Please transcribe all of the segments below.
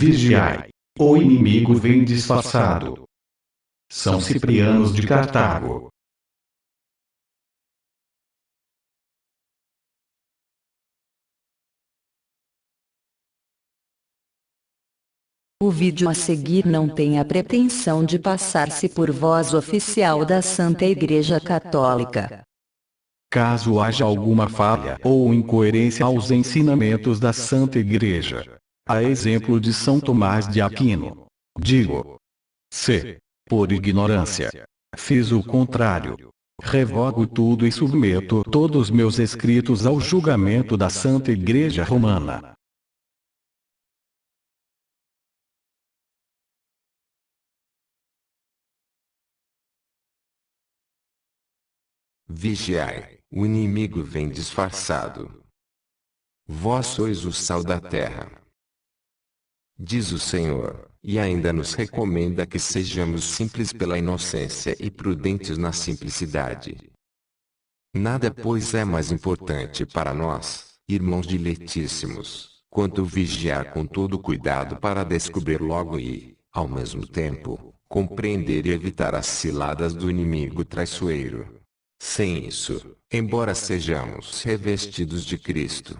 Vigiai. O inimigo vem disfarçado. São Ciprianos de Cartago. O vídeo a seguir não tem a pretensão de passar-se por voz oficial da Santa Igreja Católica. Caso haja alguma falha ou incoerência aos ensinamentos da Santa Igreja, a exemplo de São Tomás de Aquino, digo: se, por ignorância, fiz o contrário, revogo tudo e submeto todos meus escritos ao julgamento da Santa Igreja Romana. Vigiai, o inimigo vem disfarçado. Vós sois o sal da terra. Diz o Senhor, e ainda nos recomenda que sejamos simples pela inocência e prudentes na simplicidade. Nada, pois, é mais importante para nós, irmãos diletíssimos, quanto vigiar com todo cuidado para descobrir logo e, ao mesmo tempo, compreender e evitar as ciladas do inimigo traiçoeiro. Sem isso, embora sejamos revestidos de Cristo,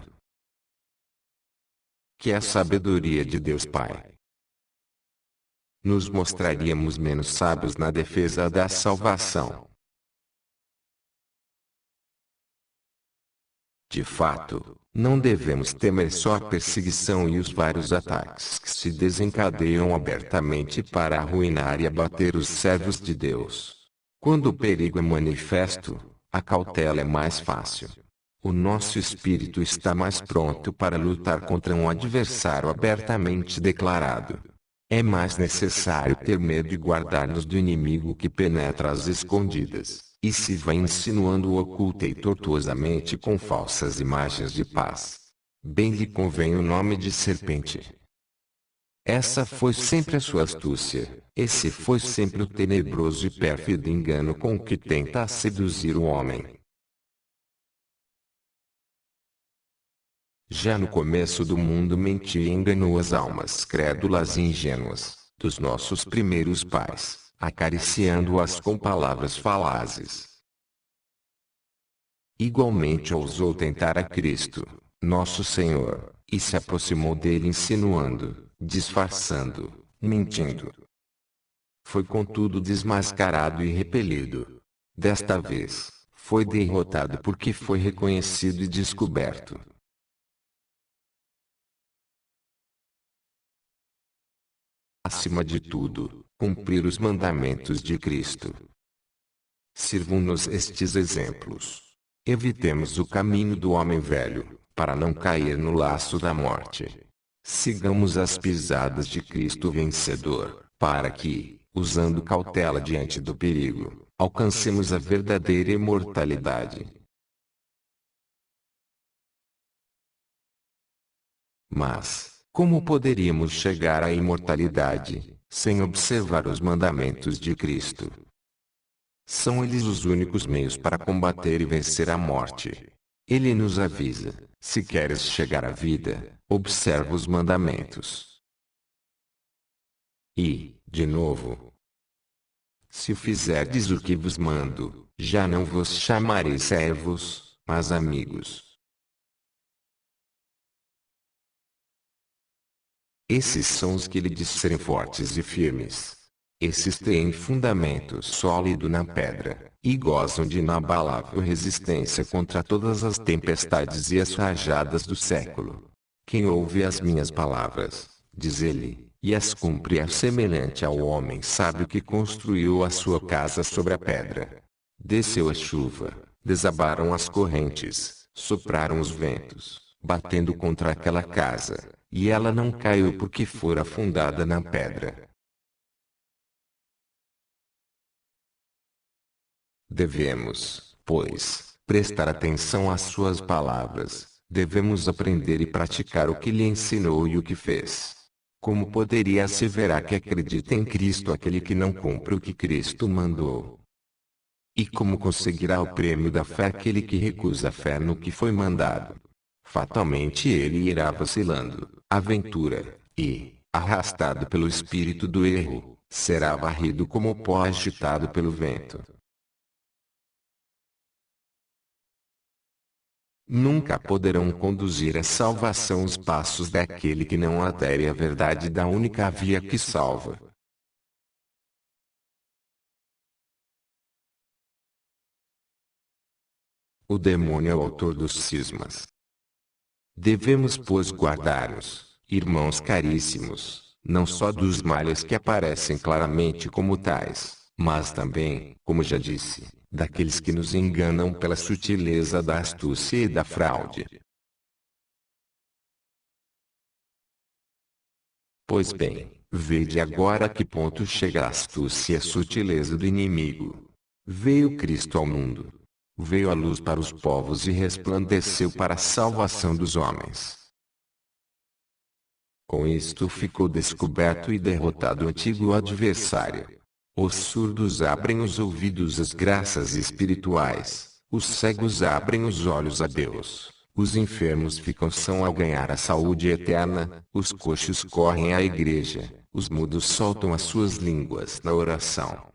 que é a sabedoria de Deus Pai, nos mostraríamos menos sábios na defesa da salvação. De fato, não devemos temer só a perseguição e os vários ataques que se desencadeiam abertamente para arruinar e abater os servos de Deus. Quando o perigo é manifesto, a cautela é mais fácil. O nosso espírito está mais pronto para lutar contra um adversário abertamente declarado. É mais necessário ter medo e guardar-nos do inimigo que penetra às escondidas, e se vai insinuando oculta e tortuosamente com falsas imagens de paz. Bem lhe convém o nome de serpente. Essa foi sempre a sua astúcia, esse foi sempre o tenebroso e pérfido engano com que tenta seduzir o homem. Já no começo do mundo mentiu e enganou as almas crédulas e ingênuas dos nossos primeiros pais, acariciando-as com palavras falazes. Igualmente ousou tentar a Cristo, nosso Senhor, e se aproximou dele insinuando, disfarçando, mentindo. Foi contudo desmascarado e repelido. Desta vez, foi derrotado porque foi reconhecido e descoberto. Acima de tudo, cumprir os mandamentos de Cristo. Sirvam-nos estes exemplos. Evitemos o caminho do homem velho, para não cair no laço da morte. Sigamos as pisadas de Cristo vencedor, para que, usando cautela diante do perigo, alcancemos a verdadeira imortalidade. Mas, como poderíamos chegar à imortalidade, sem observar os mandamentos de Cristo? São eles os únicos meios para combater e vencer a morte. Ele nos avisa: se queres chegar à vida, observa os mandamentos. E, de novo, se fizerdes o que vos mando, já não vos chamarei servos, mas amigos. Esses são os que lhe disserem fortes e firmes. Esses têm fundamento sólido na pedra, e gozam de inabalável resistência contra todas as tempestades e as rajadas do século. Quem ouve as minhas palavras, diz ele, e as cumpre é semelhante ao homem sábio que construiu a sua casa sobre a pedra. Desceu a chuva, desabaram as correntes, sopraram os ventos, batendo contra aquela casa, e ela não caiu porque fora fundada na pedra. Devemos, pois, prestar atenção às suas palavras, devemos aprender e praticar o que lhe ensinou e o que fez. Como poderia asseverar que acredita em Cristo aquele que não cumpre o que Cristo mandou? E como conseguirá o prêmio da fé aquele que recusa a fé no que foi mandado? Fatalmente ele irá vacilando, aventura, e, arrastado pelo espírito do erro, será varrido como pó agitado pelo vento. Nunca poderão conduzir à salvação os passos daquele que não adere à verdade da única via que salva. O demônio é o autor dos cismas. Devemos, pois, guardar-nos, irmãos caríssimos, não só dos males que aparecem claramente como tais, mas também, como já disse, daqueles que nos enganam pela sutileza da astúcia e da fraude. Pois bem, vede agora a que ponto chega a astúcia e a sutileza do inimigo. Veio Cristo ao mundo. Veio a luz para os povos e resplandeceu para a salvação dos homens. Com isto ficou descoberto e derrotado o antigo adversário. Os surdos abrem os ouvidos às graças espirituais, os cegos abrem os olhos a Deus, os enfermos ficam são ao ganhar a saúde eterna, os coxos correm à igreja, os mudos soltam as suas línguas na oração.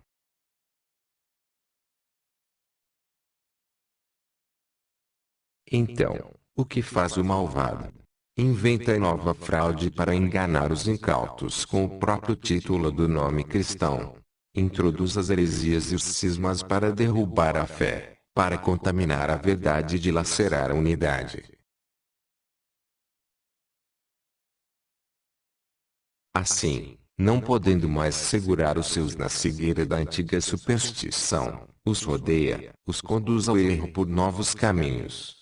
Então, o que faz o malvado? Inventa nova fraude para enganar os incautos com o próprio título do nome cristão. Introduz as heresias e os cismas para derrubar a fé, para contaminar a verdade e dilacerar a unidade. Assim, não podendo mais segurar os seus na cegueira da antiga superstição, os rodeia, os conduz ao erro por novos caminhos.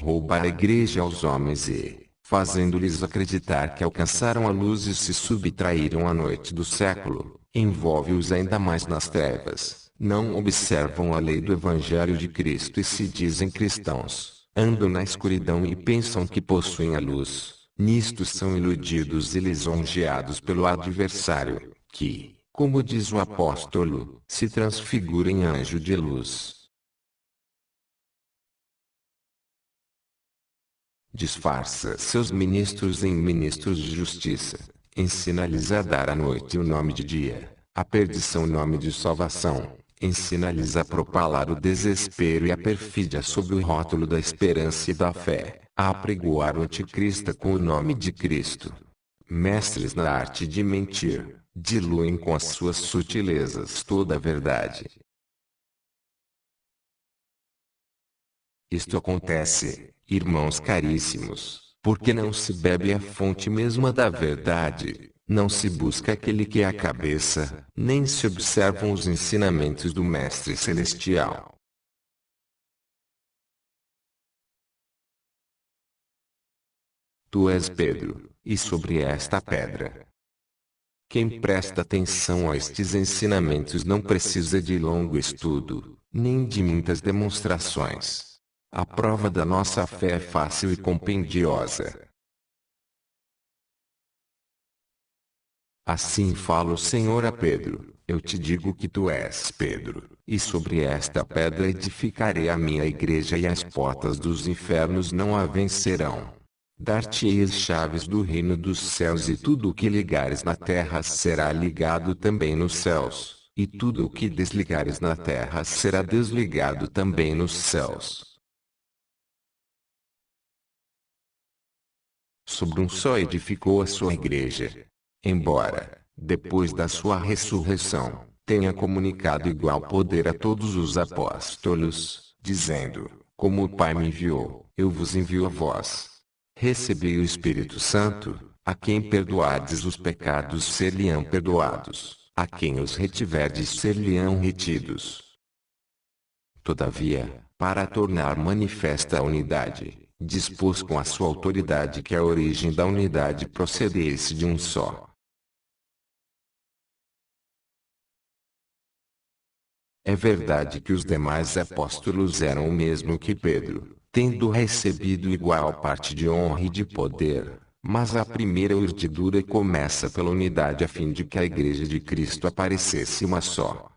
Rouba a igreja aos homens e, fazendo-lhes acreditar que alcançaram a luz e se subtraíram à noite do século, envolve-os ainda mais nas trevas. Não observam a lei do Evangelho de Cristo e se dizem cristãos, andam na escuridão e pensam que possuem a luz. Nisto são iludidos e lisonjeados pelo adversário, que, como diz o apóstolo, se transfigura em anjo de luz. Disfarça seus ministros em ministros de justiça, ensina-lhes a dar à noite o nome de dia, a perdição o nome de salvação, ensina-lhes a propalar o desespero e a perfídia sob o rótulo da esperança e da fé, a apregoar o anticristo com o nome de Cristo. Mestres na arte de mentir, diluem com as suas sutilezas toda a verdade. Isto acontece, irmãos caríssimos, porque não se bebe a fonte mesma da verdade, não se busca aquele que é a cabeça, nem se observam os ensinamentos do Mestre Celestial. Tu és Pedro, e sobre esta pedra. Quem presta atenção a estes ensinamentos não precisa de longo estudo, nem de muitas demonstrações. A prova da nossa fé é fácil e compendiosa. Assim fala o Senhor a Pedro, eu te digo que tu és Pedro, e sobre esta pedra edificarei a minha igreja e as portas dos infernos não a vencerão. Dar-te-ei as chaves do reino dos céus e tudo o que ligares na terra será ligado também nos céus, e tudo o que desligares na terra será desligado também nos céus. Sobre um só edificou a sua igreja. Embora, depois da sua ressurreição, tenha comunicado igual poder a todos os apóstolos, dizendo, como o Pai me enviou, eu vos envio a vós. Recebei o Espírito Santo, a quem perdoardes os pecados ser-lhe-ão perdoados, a quem os retiverdes ser-lhe-ão retidos. Todavia, para tornar manifesta a unidade, dispôs com a sua autoridade que a origem da unidade procedesse de um só. É verdade que os demais apóstolos eram o mesmo que Pedro, tendo recebido igual parte de honra e de poder, mas a primeira urdidura começa pela unidade a fim de que a igreja de Cristo aparecesse uma só.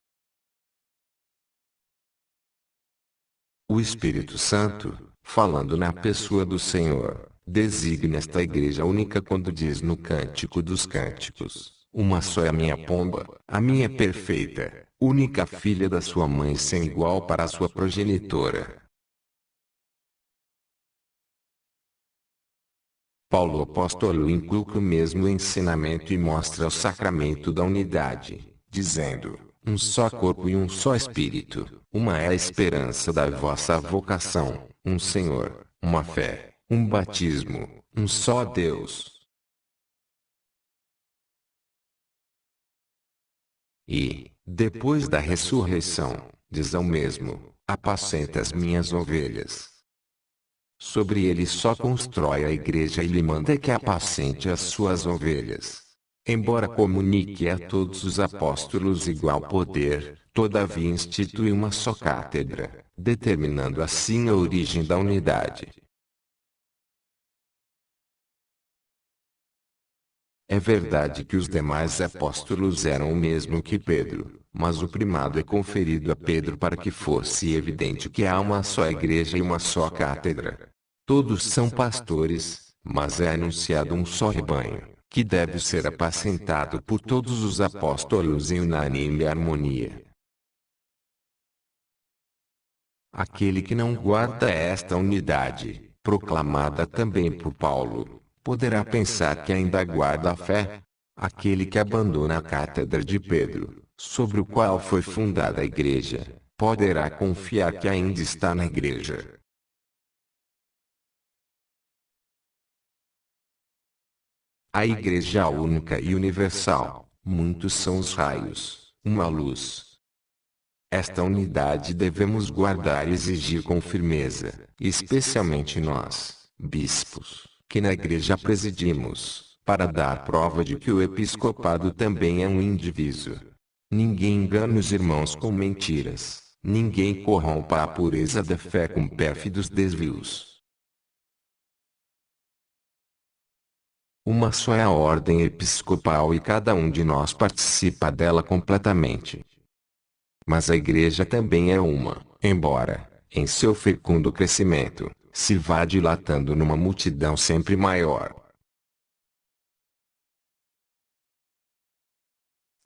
O Espírito Santo, falando na pessoa do Senhor, designa esta igreja única quando diz no Cântico dos Cânticos: uma só é a minha pomba, a minha perfeita, única filha da sua mãe sem igual para a sua progenitora. Paulo apóstolo inculca o mesmo ensinamento e mostra o sacramento da unidade, dizendo: um só corpo e um só espírito, uma é a esperança da vossa vocação, um Senhor, uma fé, um batismo, um só Deus. E, depois da ressurreição, diz ao mesmo: apacenta as minhas ovelhas. Sobre ele só constrói a igreja e lhe manda que apacente as suas ovelhas. Embora comunique a todos os apóstolos igual poder, todavia institui uma só cátedra, determinando assim a origem da unidade. É verdade que os demais apóstolos eram o mesmo que Pedro, mas o primado é conferido a Pedro para que fosse evidente que há uma só igreja e uma só cátedra. Todos são pastores, mas é anunciado um só rebanho, que deve ser apacentado por todos os apóstolos em unânime harmonia. Aquele que não guarda esta unidade, proclamada também por Paulo, poderá pensar que ainda guarda a fé. Aquele que abandona a cátedra de Pedro, sobre o qual foi fundada a igreja, poderá confiar que ainda está na igreja. A igreja única e universal, muitos são os raios, uma luz. Esta unidade devemos guardar e exigir com firmeza, especialmente nós, bispos, que na igreja presidimos, para dar prova de que o episcopado também é um indivíduo. Ninguém engane os irmãos com mentiras, ninguém corrompa a pureza da fé com pérfidos desvios. Uma só é a ordem episcopal e cada um de nós participa dela completamente. Mas a igreja também é uma, embora, em seu fecundo crescimento, se vá dilatando numa multidão sempre maior.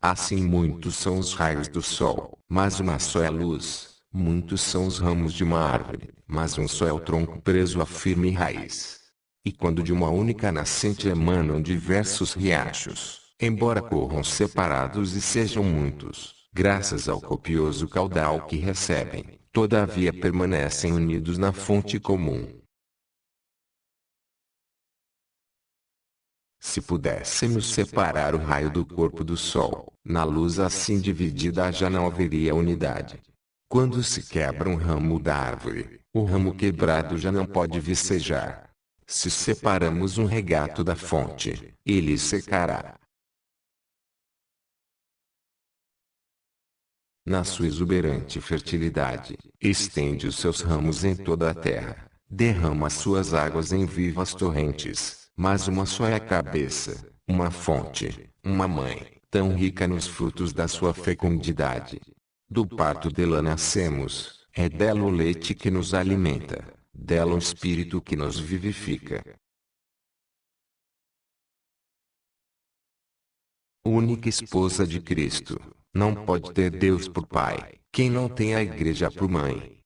Assim muitos são os raios do sol, mas uma só é a luz. Muitos são os ramos de uma árvore, mas um só é o tronco preso à firme raiz. E quando de uma única nascente emanam diversos riachos, embora corram separados e sejam muitos, graças ao copioso caudal que recebem, todavia permanecem unidos na fonte comum. Se pudéssemos separar o raio do corpo do sol, na luz assim dividida já não haveria unidade. Quando se quebra um ramo da árvore, o ramo quebrado já não pode vicejar. Se separamos um regato da fonte, ele secará. Na sua exuberante fertilidade, estende os seus ramos em toda a terra, derrama suas águas em vivas torrentes, mas uma só é a cabeça, uma fonte, uma mãe, tão rica nos frutos da sua fecundidade. Do parto dela nascemos, é dela o leite que nos alimenta, dela o espírito que nos vivifica. Única esposa de Cristo, não pode ter Deus por pai, quem não tem a igreja por mãe.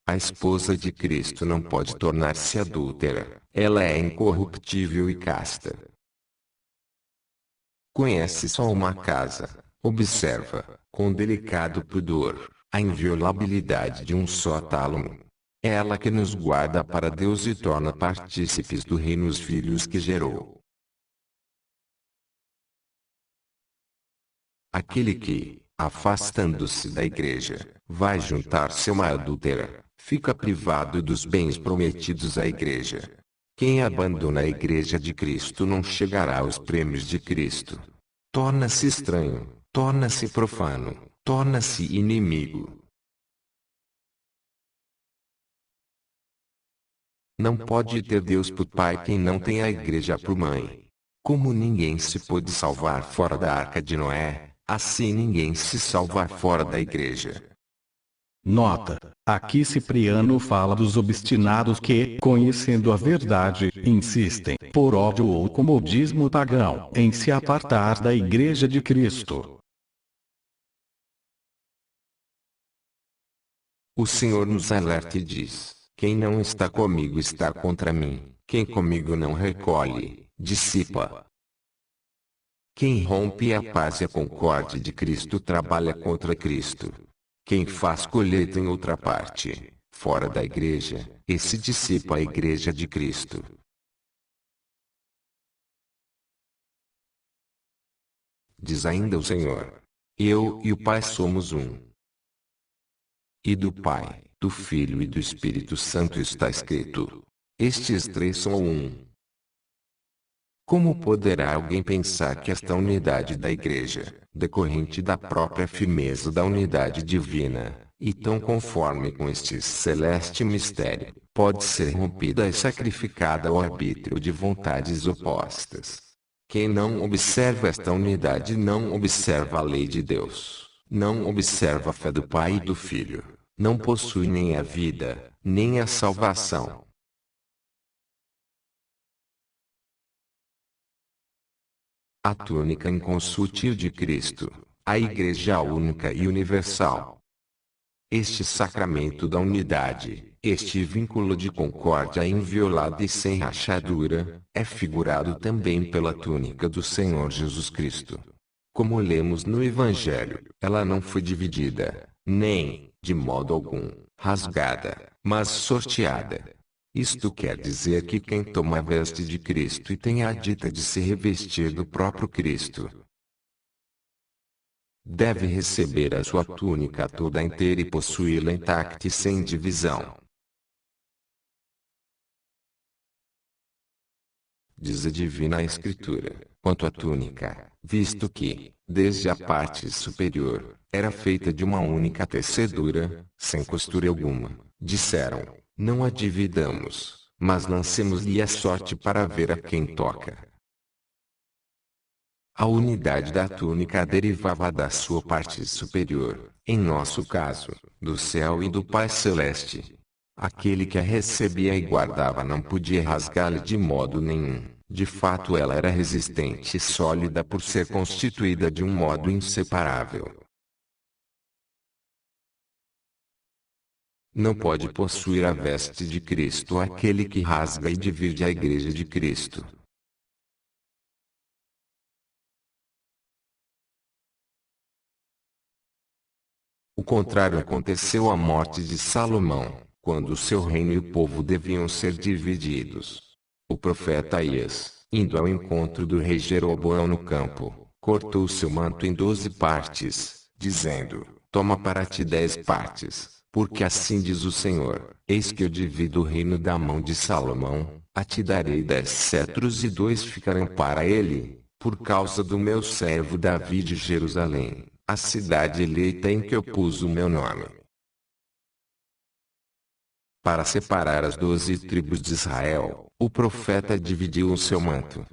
A esposa de Cristo não pode tornar-se adúltera, ela é incorruptível e casta. Conhece só uma casa, observa, com delicado pudor, a inviolabilidade de um só tálamo. É ela que nos guarda para Deus e torna partícipes do reino os filhos que gerou. Aquele que, afastando-se da igreja, vai juntar-se a uma adúltera, fica privado dos bens prometidos à igreja. Quem abandona a igreja de Cristo não chegará aos prêmios de Cristo. Torna-se estranho, torna-se profano, torna-se inimigo. Não pode ter Deus por pai quem não tem a igreja por mãe. Como ninguém se pôde salvar fora da arca de Noé, assim ninguém se salvar fora da igreja. Nota: aqui Cipriano fala dos obstinados que, conhecendo a verdade, insistem, por ódio ou comodismo pagão, em se apartar da Igreja de Cristo. O Senhor nos alerta e diz: quem não está comigo está contra mim, quem comigo não recolhe, dissipa. Quem rompe a paz e a concórdia de Cristo trabalha contra Cristo. Quem faz colheita em outra parte, fora da igreja, esse dissipa a igreja de Cristo. Diz ainda o Senhor: eu e o Pai somos um. E do Pai, do Filho e do Espírito Santo está escrito: estes três são um. Como poderá alguém pensar que esta unidade da igreja, decorrente da própria firmeza da unidade divina, e tão conforme com este celeste mistério, pode ser rompida e sacrificada ao arbítrio de vontades opostas? Quem não observa esta unidade não observa a lei de Deus, não observa a fé do Pai e do Filho, não possui nem a vida, nem a salvação. A túnica inconsutil de Cristo, a Igreja única e universal. Este sacramento da unidade, este vínculo de concórdia inviolada e sem rachadura, é figurado também pela túnica do Senhor Jesus Cristo. Como lemos no Evangelho, ela não foi dividida, nem, de modo algum, rasgada, mas sorteada. Isto quer dizer que quem toma a veste de Cristo e tem a dita de se revestir do próprio Cristo, deve receber a sua túnica toda inteira e possuí-la intacta e sem divisão. Diz a Divina Escritura, quanto à túnica, visto que, desde a parte superior, era feita de uma única tecedura, sem costura alguma, disseram: não a dividamos, mas lancemos-lhe a sorte para ver a quem toca. A unidade da túnica derivava da sua parte superior, em nosso caso, do céu e do Pai Celeste. Aquele que a recebia e guardava não podia rasgá-la de modo nenhum. De fato, ela era resistente e sólida por ser constituída de um modo inseparável. Não pode possuir a veste de Cristo aquele que rasga e divide a igreja de Cristo. O contrário aconteceu à morte de Salomão, quando o seu reino e o povo deviam ser divididos. O profeta Aías, indo ao encontro do rei Jeroboão no campo, cortou seu manto em 12 partes, dizendo: toma para ti 10 partes. Porque assim diz o Senhor: eis que eu divido o reino da mão de Salomão, a ti darei 10 cetros e 2 ficarão para ele, por causa do meu servo Davi de Jerusalém, a cidade eleita em que eu pus o meu nome. Para separar as 12 tribos de Israel, o profeta dividiu o seu manto.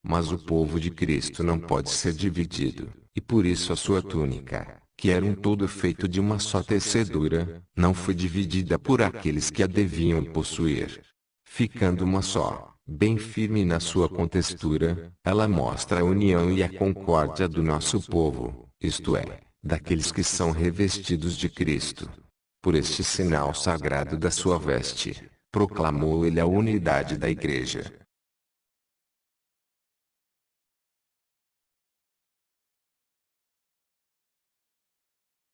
Mas o povo de Cristo não pode ser dividido, e por isso a sua túnica, que era um todo feito de uma só tecedura, não foi dividida por aqueles que a deviam possuir. Ficando uma só, bem firme na sua contextura, ela mostra a união e a concórdia do nosso povo, isto é, daqueles que são revestidos de Cristo. Por este sinal sagrado da sua veste, proclamou ele a unidade da Igreja.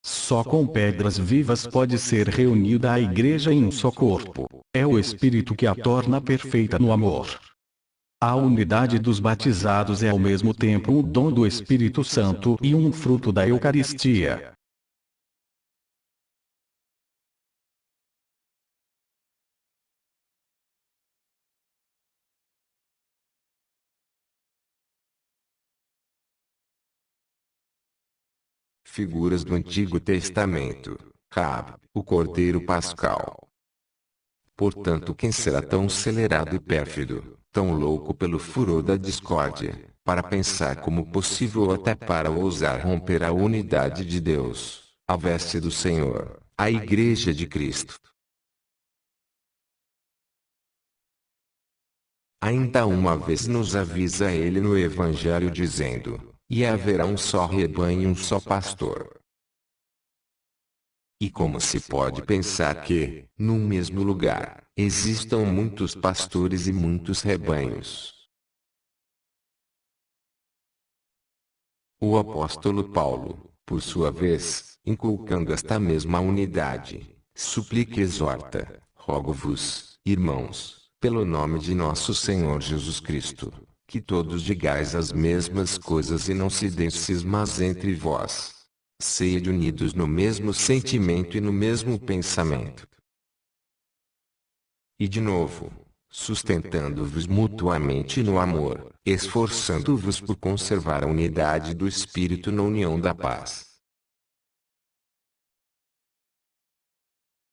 Só com pedras vivas pode ser reunida a igreja em um só corpo. É o Espírito que a torna perfeita no amor. A unidade dos batizados é ao mesmo tempo um dom do Espírito Santo e um fruto da Eucaristia. Figuras do Antigo Testamento. Rab, o Cordeiro Pascal. Portanto, quem será tão acelerado e pérfido, tão louco pelo furor da discórdia, para pensar como possível ou até para ousar romper a unidade de Deus, a veste do Senhor, a Igreja de Cristo. Ainda uma vez nos avisa ele no Evangelho dizendo: e haverá um só rebanho e um só pastor. E como se pode pensar que, no mesmo lugar, existam muitos pastores e muitos rebanhos? O apóstolo Paulo, por sua vez, inculcando esta mesma unidade, suplica e exorta: rogo-vos, irmãos, pelo nome de nosso Senhor Jesus Cristo, que todos digais as mesmas coisas e não se deem cismas entre vós. Sede unidos no mesmo sentimento e no mesmo pensamento. E de novo, sustentando-vos mutuamente no amor, esforçando-vos por conservar a unidade do Espírito na união da paz.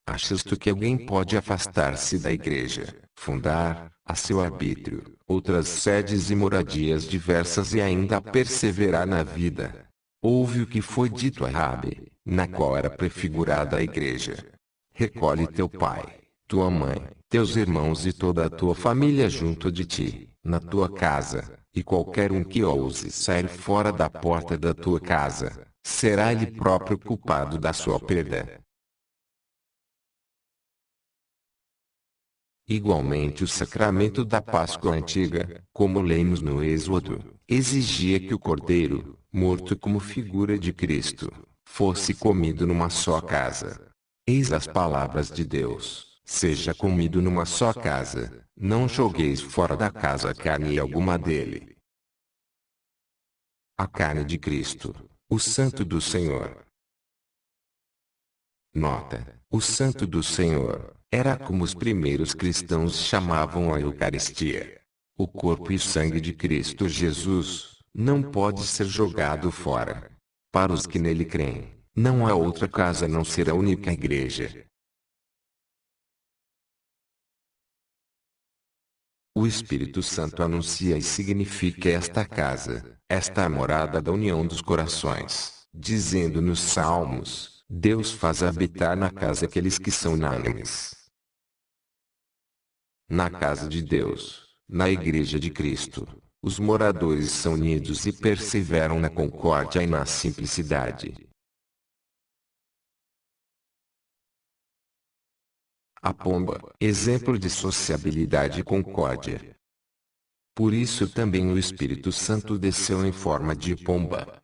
Achas tu que alguém pode afastar-se da igreja, fundar, a seu arbítrio, outras sedes e moradias diversas e ainda perseverar na vida? Ouve o que foi dito a Rabi, na qual era prefigurada a igreja. Recolhe teu pai, tua mãe, teus irmãos e toda a tua família junto de ti, na tua casa, e qualquer um que ouse sair fora da porta da tua casa, será ele próprio culpado da sua perda. Igualmente o sacramento da Páscoa antiga, como lemos no Êxodo, exigia que o cordeiro, morto como figura de Cristo, fosse comido numa só casa. Eis as palavras de Deus: seja comido numa só casa, não jogueis fora da casa carne alguma dele. A carne de Cristo, o Santo do Senhor. Nota: o Santo do Senhor era como os primeiros cristãos chamavam a Eucaristia. O corpo e sangue de Cristo Jesus não pode ser jogado fora. Para os que nele creem, não há outra casa a não ser a única igreja. O Espírito Santo anuncia e significa esta casa, esta morada da união dos corações, dizendo nos Salmos: Deus faz habitar na casa aqueles que são unânimes. Na casa de Deus, na Igreja de Cristo, os moradores são unidos e perseveram na concórdia e na simplicidade. A pomba, exemplo de sociabilidade e concórdia. Por isso também o Espírito Santo desceu em forma de pomba.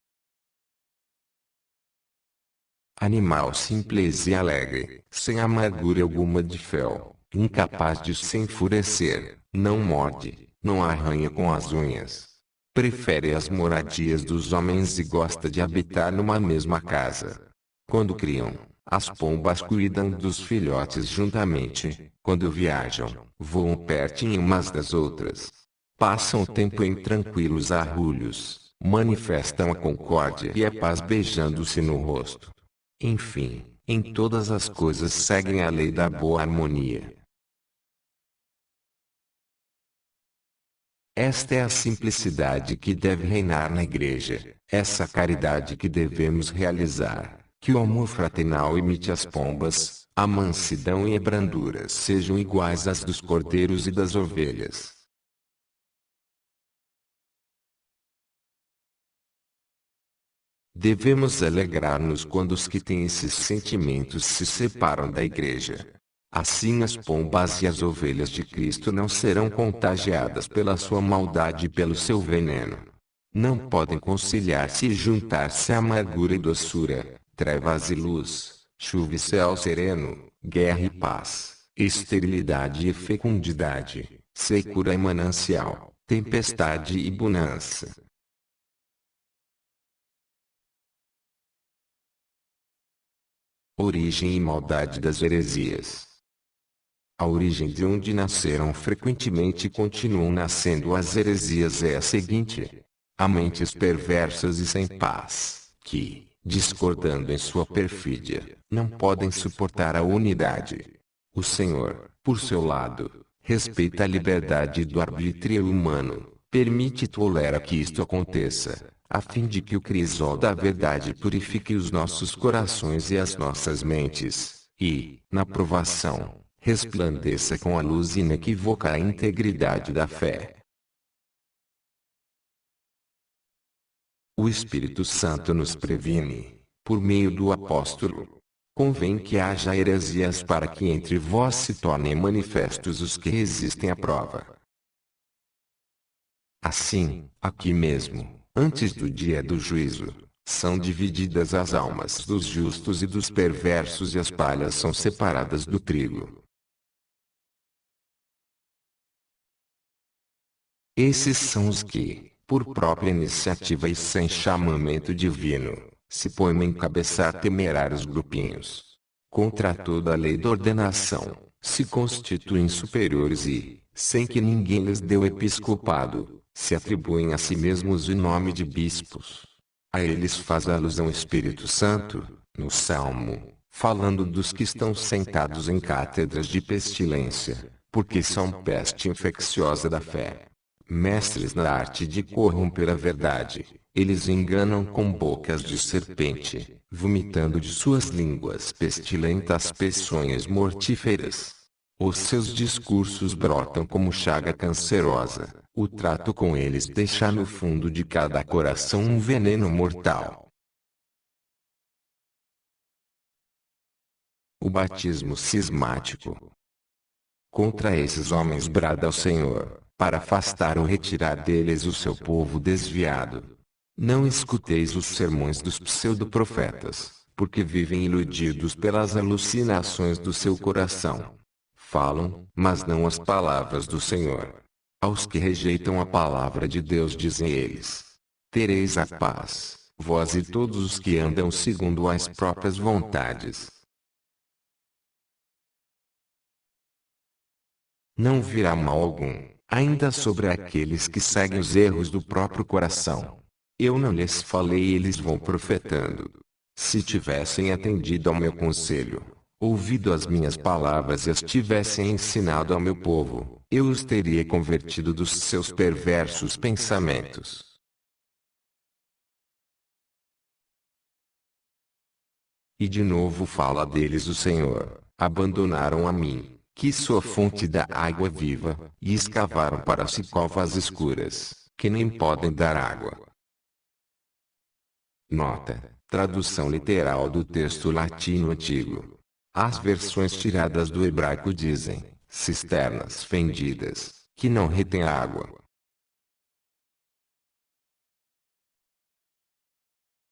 Animal simples e alegre, sem amargura alguma de fel, incapaz de se enfurecer, não morde, não arranha com as unhas. Prefere as moradias dos homens e gosta de habitar numa mesma casa. Quando criam, as pombas cuidam dos filhotes juntamente. Quando viajam, voam pertinho umas das outras. Passam o tempo em tranquilos arrulhos, manifestam a concórdia e a paz beijando-se no rosto. Enfim, em todas as coisas seguem a lei da boa harmonia. Esta é a simplicidade que deve reinar na igreja, essa caridade que devemos realizar, que o amor fraternal imite as pombas, a mansidão e a brandura sejam iguais às dos cordeiros e das ovelhas. Devemos alegrar-nos quando os que têm esses sentimentos se separam da igreja. Assim as pombas e as ovelhas de Cristo não serão contagiadas pela sua maldade e pelo seu veneno. Não podem conciliar-se e juntar-se a amargura e doçura, trevas e luz, chuva e céu sereno, guerra e paz, esterilidade e fecundidade, secura e manancial, tempestade e bonança. Origem e maldade das heresias. A origem de onde nasceram frequentemente e continuam nascendo as heresias é a seguinte: há mentes perversas e sem paz, que, discordando em sua perfídia, não podem suportar a unidade. O Senhor, por seu lado, respeita a liberdade do arbítrio humano, Permite e tolera que isto aconteça, a fim de que o crisol da verdade purifique os nossos corações e as nossas mentes, e, na provação, resplandeça com a luz inequívoca a integridade da fé. O Espírito Santo nos previne, por meio do apóstolo. Convém que haja heresias para que entre vós se tornem manifestos os que resistem à prova. Assim, aqui mesmo, antes do dia do juízo, são divididas as almas dos justos e dos perversos e as palhas são separadas do trigo. Esses são os que, por própria iniciativa e sem chamamento divino, se põem a encabeçar temerários grupinhos. Contra toda a lei da ordenação, se constituem superiores e, sem que ninguém lhes dê o episcopado, se atribuem a si mesmos o nome de bispos. A eles faz alusão o Espírito Santo, no Salmo, falando dos que estão sentados em cátedras de pestilência, porque são peste infecciosa da fé. Mestres na arte de corromper a verdade, eles enganam com bocas de serpente, vomitando de suas línguas pestilentas peçonhas mortíferas. Os seus discursos brotam como chaga cancerosa, o trato com eles deixa no fundo de cada coração um veneno mortal. O batismo cismático. Contra esses homens brada ao Senhor, para afastar ou retirar deles o seu povo desviado. Não escuteis os sermões dos pseudo-profetas, porque vivem iludidos pelas alucinações do seu coração. Falam, mas não as palavras do Senhor. Aos que rejeitam a palavra de Deus dizem eles: tereis a paz, vós e todos os que andam segundo as próprias vontades. Não virá mal algum, ainda sobre aqueles que seguem os erros do próprio coração. Eu não lhes falei e eles vão profetando. Se tivessem atendido ao meu conselho, ouvido as minhas palavras e as tivessem ensinado ao meu povo, eu os teria convertido dos seus perversos pensamentos. E de novo fala deles o Senhor: abandonaram a mim, que sou a fonte da água viva, e escavaram para si covas escuras, que nem podem dar água. Nota: tradução literal do texto latino antigo. As versões tiradas do hebraico dizem: cisternas fendidas, que não retêm água.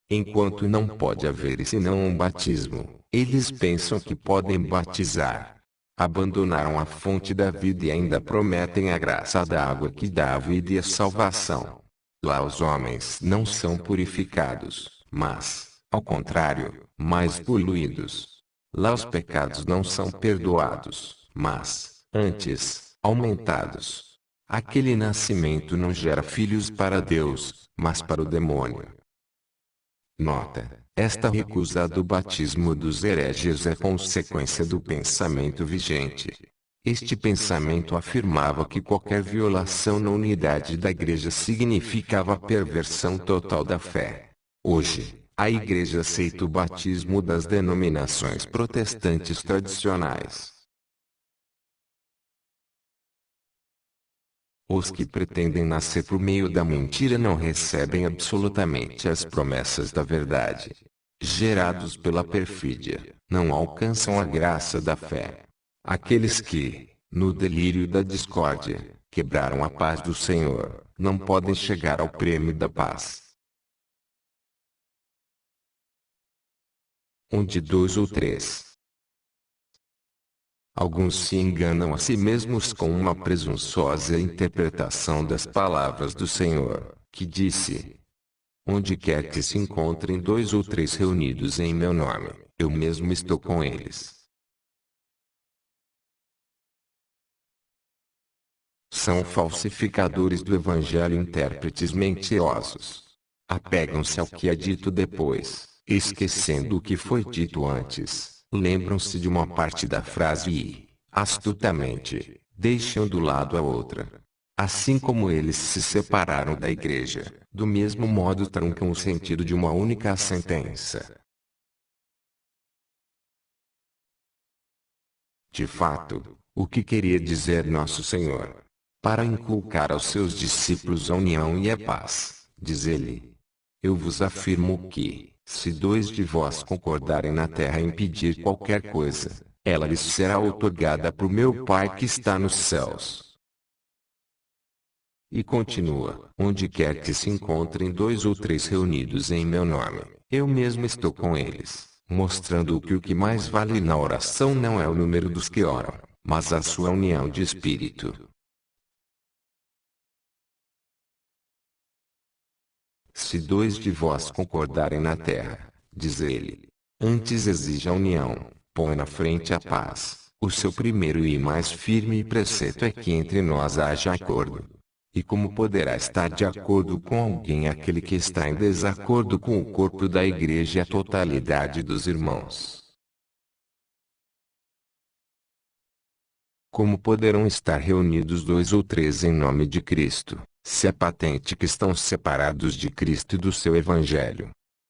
Enquanto não pode haver senão um batismo, eles pensam que podem batizar. Abandonaram a fonte da vida e ainda prometem a graça da água que dá a vida e a salvação. Lá os homens não são purificados, mas, ao contrário, mais poluídos. Lá os pecados não são perdoados, mas, antes, aumentados. Aquele nascimento não gera filhos para Deus, mas para o demônio. Nota: esta recusa do batismo dos hereges é consequência do pensamento vigente. Este pensamento afirmava que qualquer violação na unidade da Igreja significava a perversão total da fé. Hoje, a Igreja aceita o batismo das denominações protestantes tradicionais. Os que pretendem nascer por meio da mentira não recebem absolutamente as promessas da verdade. Gerados pela perfídia, não alcançam a graça da fé. Aqueles que, no delírio da discórdia, quebraram a paz do Senhor, não podem chegar ao prêmio da paz. Onde dois ou três. Alguns se enganam a si mesmos com uma presunçosa interpretação das palavras do Senhor, que disse: onde quer que se encontrem dois ou três reunidos em meu nome, eu mesmo estou com eles. São falsificadores do Evangelho, intérpretes mentirosos. Apegam-se ao que é dito depois, esquecendo o que foi dito antes. Lembram-se de uma parte da frase e, astutamente, deixam do lado a outra. Assim como eles se separaram da igreja, do mesmo modo truncam o sentido de uma única sentença. De fato, o que queria dizer Nosso Senhor? Para inculcar aos seus discípulos a união e a paz, diz ele: eu vos afirmo que, se dois de vós concordarem na terra em pedir qualquer coisa, ela lhes será outorgada por meu Pai que está nos céus. E continua: onde quer que se encontrem dois ou três reunidos em meu nome, eu mesmo estou com eles, mostrando que o que mais vale na oração não é o número dos que oram, mas a sua união de espírito. Se dois de vós concordarem na terra, diz ele, antes exige a união, põe na frente a paz. O seu primeiro e mais firme preceito é que entre nós haja acordo. E como poderá estar de acordo com alguém aquele que está em desacordo com o corpo da igreja e a totalidade dos irmãos? Como poderão estar reunidos dois ou três em nome de Cristo, se é patente que estão separados de Cristo e do seu Evangelho?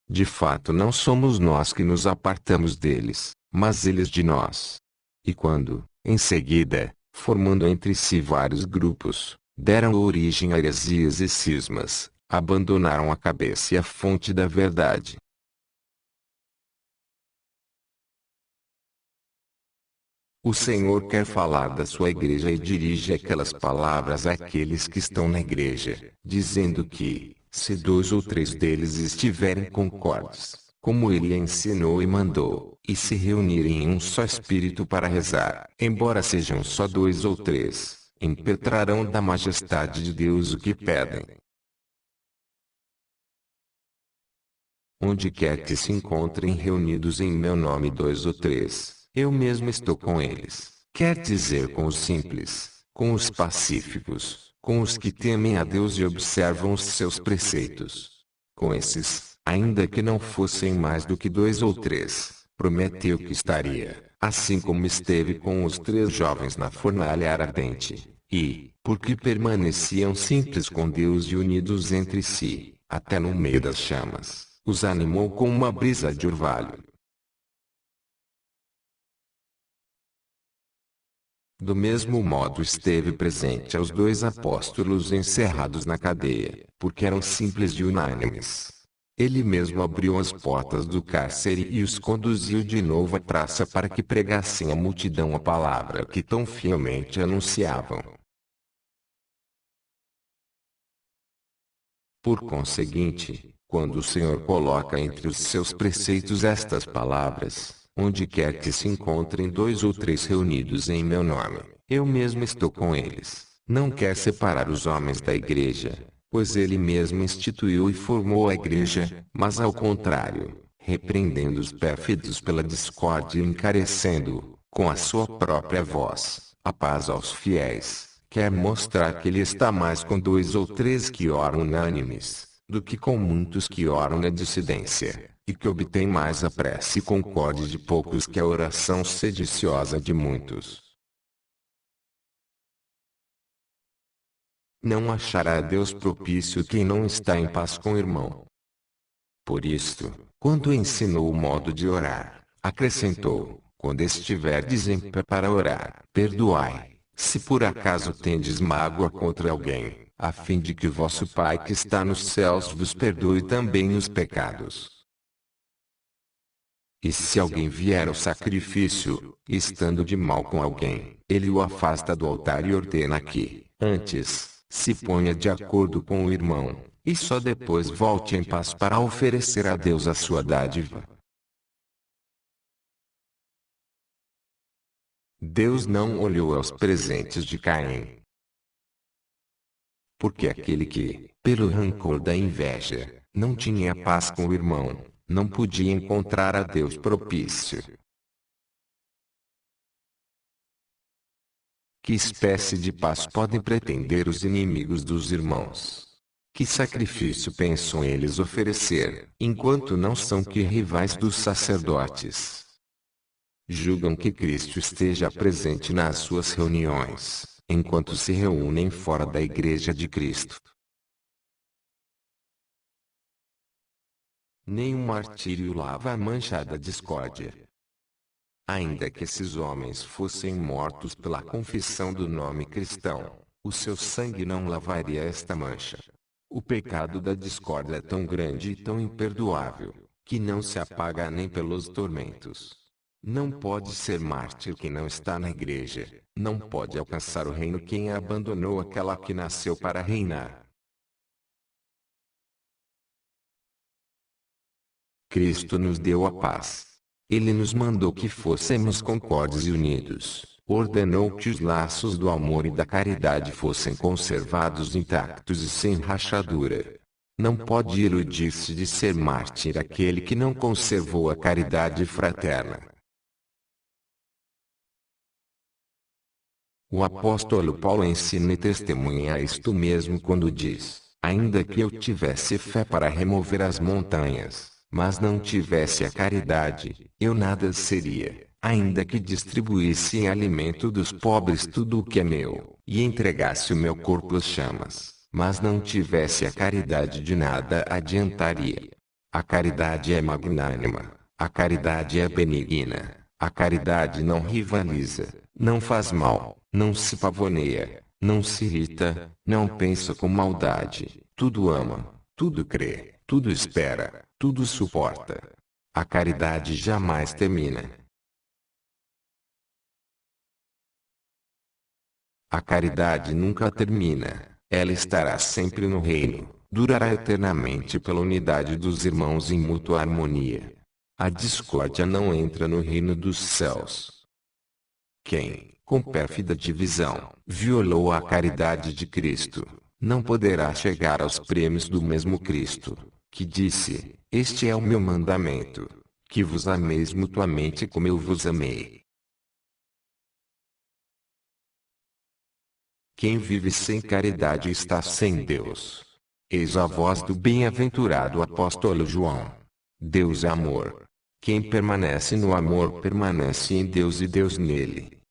De fato não somos nós que nos apartamos deles, mas eles de nós. E quando, em seguida, formando entre si vários grupos, deram origem a heresias e cismas, abandonaram a cabeça e a fonte da verdade. O Senhor quer falar da sua igreja e dirige aquelas palavras àqueles que estão na igreja, dizendo que, se dois ou três deles estiverem concordes, como ele ensinou e mandou, e se reunirem em um só espírito para rezar, embora sejam só dois ou três, impetrarão da majestade de Deus o que pedem. Onde quer que se encontrem reunidos em meu nome dois ou três, eu mesmo estou com eles. Quer dizer com os simples, com os pacíficos, com os que temem a Deus e observam os seus preceitos. Com esses, ainda que não fossem mais do que dois ou três, prometeu que estaria, assim como esteve com os três jovens na fornalha ardente, e, porque permaneciam simples com Deus e unidos entre si, até no meio das chamas, os animou com uma brisa de orvalho. Do mesmo modo esteve presente aos dois apóstolos encerrados na cadeia, porque eram simples e unânimes. Ele mesmo abriu as portas do cárcere e os conduziu de novo à praça para que pregassem à multidão a palavra que tão fielmente anunciavam. Por conseguinte, quando o Senhor coloca entre os seus preceitos estas palavras, onde quer que se encontrem dois ou três reunidos em meu nome, eu mesmo estou com eles. Não quer separar os homens da igreja, pois ele mesmo instituiu e formou a igreja, mas ao contrário, repreendendo os pérfidos pela discórdia e encarecendo, com a sua própria voz, a paz aos fiéis, quer mostrar que ele está mais com dois ou três que oram unânimes, do que com muitos que oram na dissidência, e que obtém mais a prece e concorde de poucos que a oração sediciosa de muitos. Não achará Deus propício quem não está em paz com o irmão. Por isto, quando ensinou o modo de orar, acrescentou, quando estiverdes em pé para orar, perdoai, se por acaso tendes mágoa contra alguém, a fim de que vosso Pai que está nos céus vos perdoe também os pecados. E se alguém vier ao sacrifício, estando de mal com alguém, ele o afasta do altar e ordena que, antes, se ponha de acordo com o irmão, e só depois volte em paz para oferecer a Deus a sua dádiva. Deus não olhou aos presentes de Caim. Porque aquele que, pelo rancor da inveja, não tinha paz com o irmão, não podia encontrar a Deus propício. Que espécie de paz podem pretender os inimigos dos irmãos? Que sacrifício pensam eles oferecer, enquanto não são que rivais dos sacerdotes? Julgam que Cristo esteja presente nas suas reuniões, enquanto se reúnem fora da Igreja de Cristo. Nenhum martírio lava a mancha da discórdia. Ainda que esses homens fossem mortos pela confissão do nome cristão, o seu sangue não lavaria esta mancha. O pecado da discórdia é tão grande e tão imperdoável, que não se apaga nem pelos tormentos. Não pode ser mártir quem não está na igreja, não pode alcançar o reino quem abandonou aquela que nasceu para reinar. Cristo nos deu a paz. Ele nos mandou que fôssemos concordes e unidos. Ordenou que os laços do amor e da caridade fossem conservados intactos e sem rachadura. Não pode iludir-se de ser mártir aquele que não conservou a caridade fraterna. O apóstolo Paulo ensina e testemunha isto mesmo quando diz: ainda que eu tivesse fé para remover as montanhas, mas não tivesse a caridade, eu nada seria. Ainda que distribuísse em alimento dos pobres tudo o que é meu, e entregasse o meu corpo às chamas, mas não tivesse a caridade, de nada adiantaria. A caridade é magnânima, a caridade é benigna, a caridade não rivaliza, não faz mal, não se pavoneia, não se irrita, não pensa com maldade, tudo ama, tudo crê, tudo espera, tudo suporta. A caridade jamais termina. A caridade nunca termina, ela estará sempre no reino, durará eternamente pela unidade dos irmãos em mútua harmonia. A discórdia não entra no reino dos céus. Quem, com pérfida divisão, violou a caridade de Cristo, não poderá chegar aos prêmios do mesmo Cristo, que disse: este é o meu mandamento, que vos ameis mutuamente como eu vos amei. Quem vive sem caridade está sem Deus. Eis a voz do bem-aventurado apóstolo João. Deus é amor. Quem permanece no amor permanece em Deus e Deus nele.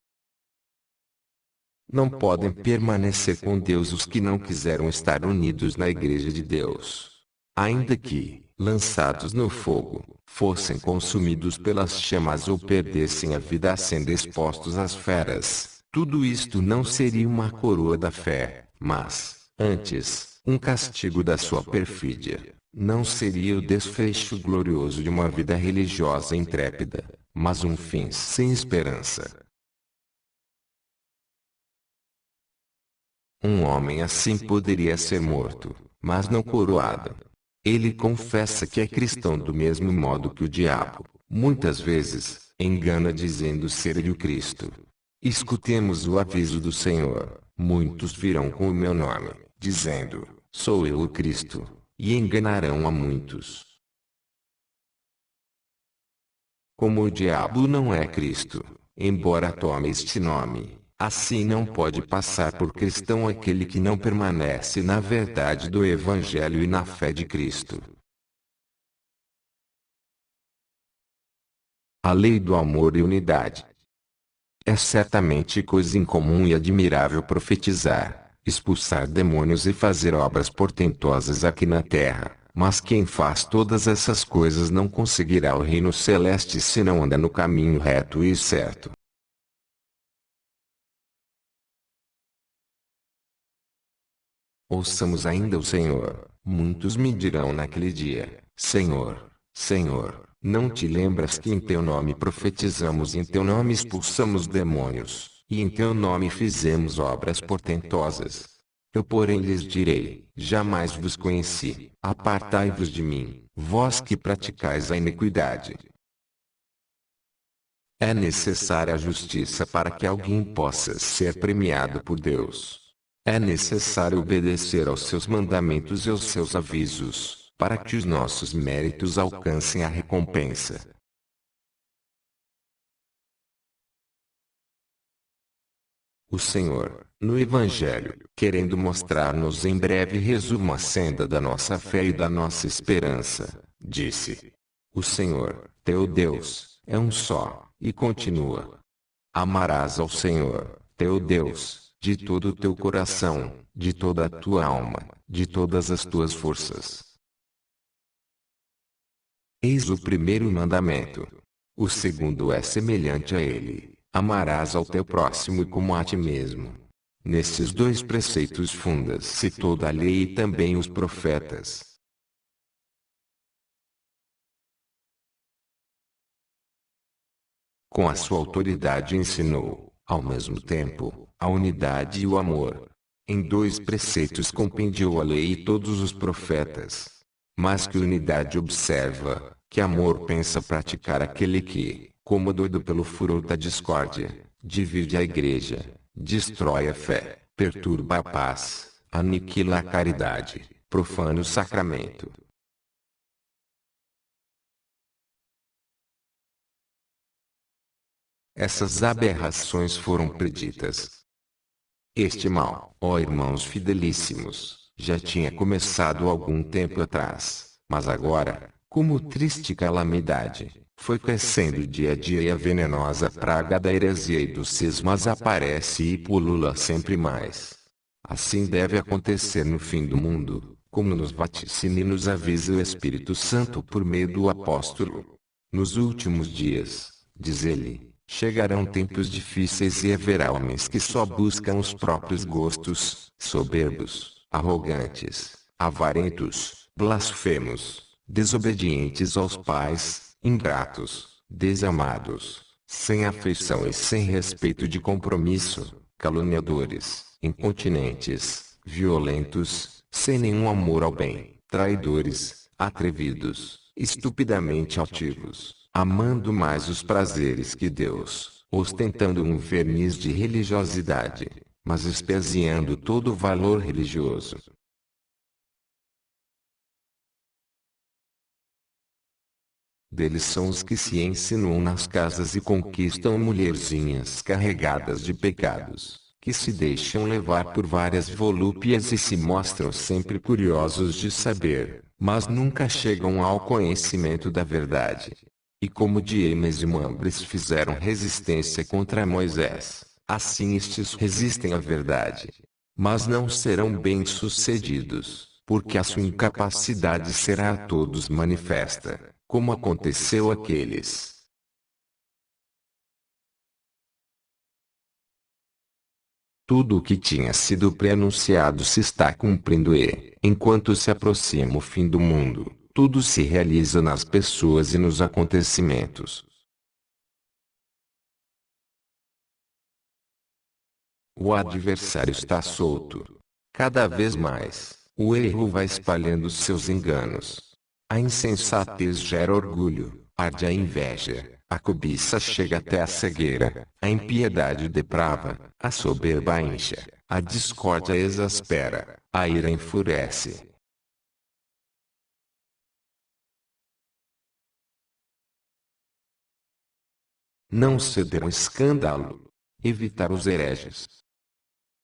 Não podem permanecer com Deus os que não quiseram estar unidos na Igreja de Deus. Ainda que, lançados no fogo, fossem consumidos pelas chamas ou perdessem a vida sendo expostos às feras, tudo isto não seria uma coroa da fé, mas, antes, um castigo da sua perfídia. Não seria o desfecho glorioso de uma vida religiosa intrépida, mas um fim sem esperança. Um homem assim poderia ser morto, mas não coroado. Ele confessa que é cristão do mesmo modo que o diabo, muitas vezes, engana dizendo ser ele o Cristo. Escutemos o aviso do Senhor: muitos virão com o meu nome, dizendo: sou eu o Cristo, e enganarão a muitos. Como o diabo não é Cristo, embora tome este nome, assim não pode passar por cristão aquele que não permanece na verdade do Evangelho e na fé de Cristo. A lei do amor e unidade. É certamente coisa incomum e admirável profetizar, expulsar demônios e fazer obras portentosas aqui na terra, mas quem faz todas essas coisas não conseguirá o reino celeste se não anda no caminho reto e certo. Ouçamos ainda o Senhor. Muitos me dirão naquele dia: Senhor, Senhor, não te lembras que em teu nome profetizamos e em teu nome expulsamos demônios, e em teu nome fizemos obras portentosas? Eu porém lhes direi: jamais vos conheci, apartai-vos de mim, vós que praticais a iniquidade. É necessária a justiça para que alguém possa ser premiado por Deus. É necessário obedecer aos seus mandamentos e aos seus avisos, para que os nossos méritos alcancem a recompensa. O Senhor, no Evangelho, querendo mostrar-nos em breve resumo a senda da nossa fé e da nossa esperança, disse: o Senhor, teu Deus, é um só, e continua: amarás ao Senhor, teu Deus, de todo o teu coração, de toda a tua alma, de todas as tuas forças. Eis o primeiro mandamento. O segundo é semelhante a ele: amarás ao teu próximo como a ti mesmo. Nesses dois preceitos funda-se toda a lei e também os profetas. Com a sua autoridade ensinou, ao mesmo tempo, a unidade e o amor. Em dois preceitos compendiou a lei e todos os profetas. Mas que unidade observa, que amor pensa praticar aquele que, como doido pelo furor da discórdia, divide a igreja, destrói a fé, perturba a paz, aniquila a caridade, profana o sacramento. Essas aberrações foram preditas. Este mal, ó irmãos fidelíssimos, já tinha começado algum tempo atrás, mas agora, como triste calamidade, foi crescendo dia a dia e a venenosa praga da heresia e dos cismas aparece e pulula sempre mais. Assim deve acontecer no fim do mundo, como nos vaticina e nos avisa o Espírito Santo por meio do apóstolo. Nos últimos dias, diz ele, chegarão tempos difíceis e haverá homens que só buscam os próprios gostos, soberbos, arrogantes, avarentos, blasfemos, desobedientes aos pais, ingratos, desamados, sem afeição e sem respeito de compromisso, caluniadores, incontinentes, violentos, sem nenhum amor ao bem, traidores, atrevidos, estupidamente altivos, amando mais os prazeres que Deus, ostentando um verniz de religiosidade, mas espeziando todo o valor religioso. Deles são os que se insinuam nas casas e conquistam mulherzinhas carregadas de pecados, que se deixam levar por várias volúpias e se mostram sempre curiosos de saber, mas nunca chegam ao conhecimento da verdade. E como Diemes e Mambres fizeram resistência contra Moisés, assim estes resistem à verdade. Mas não serão bem-sucedidos, porque a sua incapacidade será a todos manifesta, como aconteceu àqueles. Tudo o que tinha sido pré-anunciado se está cumprindo e, enquanto se aproxima o fim do mundo, tudo se realiza nas pessoas e nos acontecimentos. O adversário está solto. Cada vez mais, o erro vai espalhando seus enganos. A insensatez gera orgulho, arde a inveja, a cobiça chega até a cegueira, a impiedade deprava, a soberba incha, a discórdia exaspera, a ira enfurece. Não ceder ao escândalo. Evitar os hereges.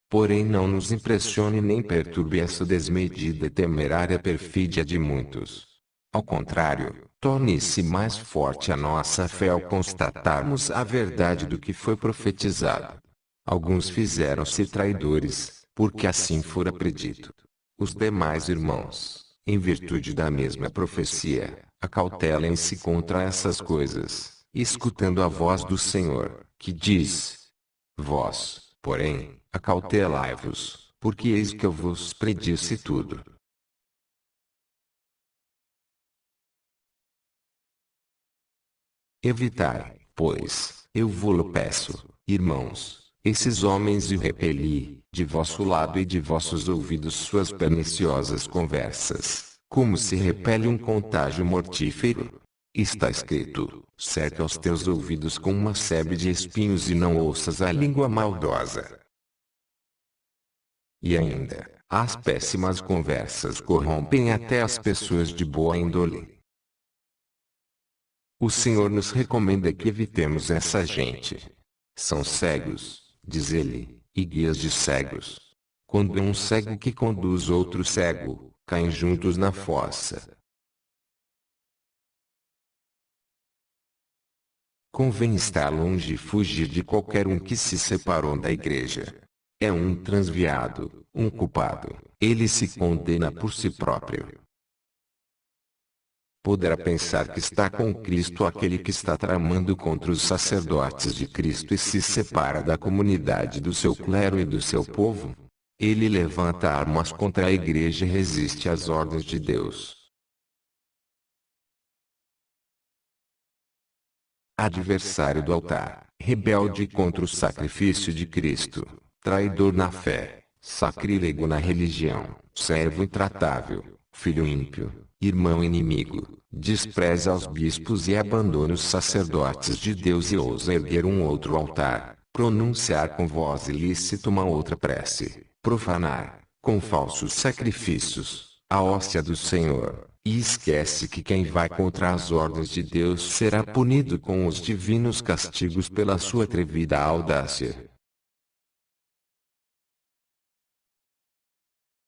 Porém não nos impressione nem perturbe essa desmedida e temerária perfídia de muitos. Ao contrário, torne-se mais forte a nossa fé ao constatarmos a verdade do que foi profetizado. Alguns fizeram-se traidores, porque assim fora predito. Os demais irmãos, em virtude da mesma profecia, acautelem-se contra essas coisas, escutando a voz do Senhor, que diz: Vós, porém, acautelai-vos, porque eis que eu vos predisse tudo. Evitai, pois, eu vô-lo peço, irmãos, esses homens e repeli, de vosso lado e de vossos ouvidos suas perniciosas conversas, como se repele um contágio mortífero. Está escrito: cerca os teus ouvidos com uma sebe de espinhos e não ouças a língua maldosa. E ainda, as péssimas conversas corrompem até as pessoas de boa índole. O Senhor nos recomenda que evitemos essa gente. São cegos, diz ele, e guias de cegos. Quando é um cego que conduz outro cego, caem juntos na fossa. Convém estar longe e fugir de qualquer um que se separou da igreja. É um transviado, um culpado. Ele se condena por si próprio. Poderá pensar que está com Cristo aquele que está tramando contra os sacerdotes de Cristo e se separa da comunidade do seu clero e do seu povo? Ele levanta armas contra a igreja e resiste às ordens de Deus. Adversário do altar, rebelde contra o sacrifício de Cristo, traidor na fé, sacrílego na religião, servo intratável, filho ímpio, irmão inimigo, despreza os bispos e abandona os sacerdotes de Deus e ousa erguer um outro altar, pronunciar com voz ilícita uma outra prece, profanar, com falsos sacrifícios, a hóstia do Senhor, e esquece que quem vai contra as ordens de Deus será punido com os divinos castigos pela sua atrevida audácia.